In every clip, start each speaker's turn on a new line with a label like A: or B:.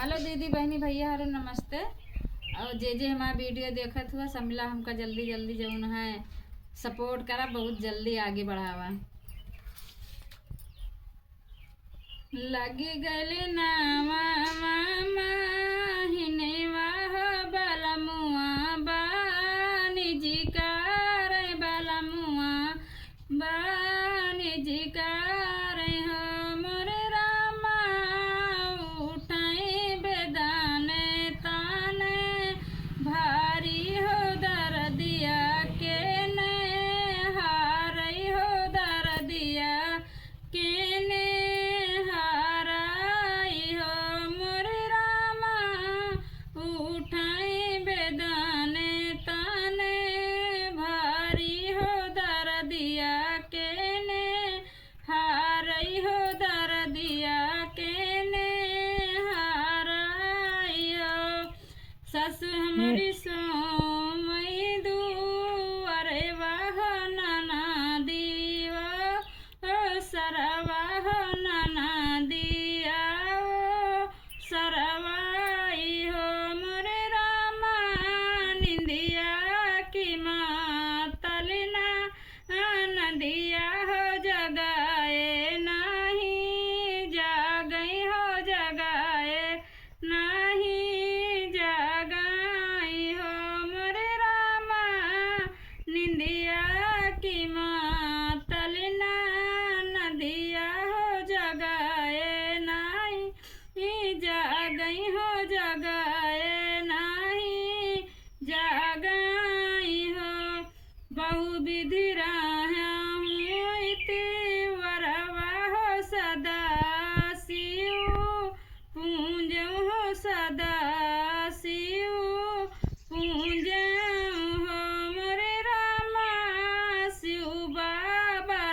A: Hello दीदी बहनी भैया हरो नमस्ते। और जे हमारा वीडियो देखत हुआ समला हमका जल्दी जल्दी जौन है सपोर्ट करा, बहुत जल्दी आगे बढ़ावा। लगी गली नामा मामा हिनेवा बलमुआ बानी जी का रे बलमुआ बानी जी का रे हो मोरे रामा उठाई बेदाने ताने भारी हो दर्दिया के ने हारई हो दर्दिया के ने हाराई हो मोरे रामा उठाई बेदाने ताने भारी हो दर्दिया के ने हारई हो दर्दिया के ने हाराई हो। सस हमारी सोमई दुआरे वाह नाना दीवा ओ सरवाह नाना दिया ओ सरवाई हो मोरे रामा निंदिया की मातलना नदिया हो जगाए नहीं जागई हो जगाए नहीं जागाई हो मोरे रामा निंदिया की मातलना नदिया हो जगाए नहीं जागई हो जगाए नहीं जागाई हो। बहु विधि वरवा हो सदा शिव पूज हो सदा शिव पूज हो मोरे रामा शिव बाबा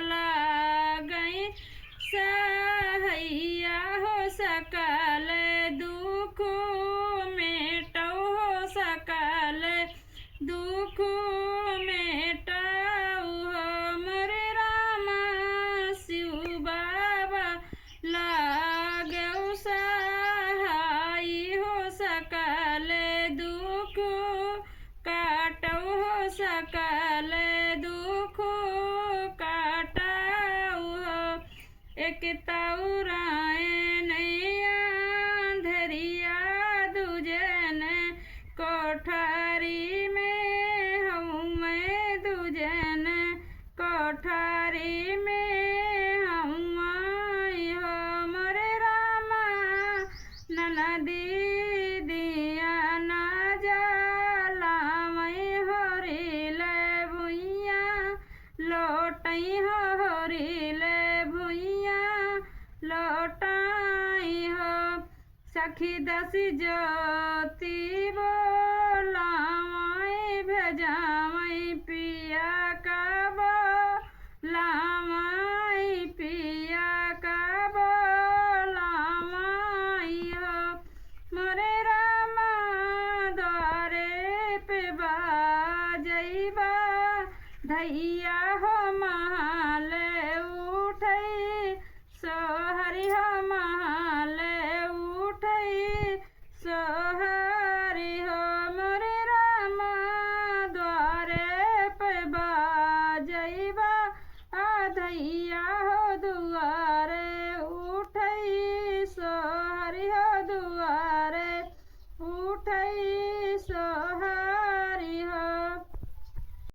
A: गई सहैया हो सकल दुख मेटो हो सकल दुख मेटाऊ हो मोरे रामा शिव बाबा लागऊ सहाय हो सकल दुख काटऊ हो सकल दुख काटाऊ हो। एक तौरायन धरिया दुजन कोठारी में हूँ मैं दुजन कोठारी में हूँ आई हो मोरे रामा ननदी दिया ना जाला मैं होरिल भुइया लोटई हो होरिल भुइया लोटाई हो। सखी दसी ज्योति बोलामई भेजामई पिया का बोलामई पिया का बोलामई हो मोरे रामा द्वारे पे बाजइबा धैया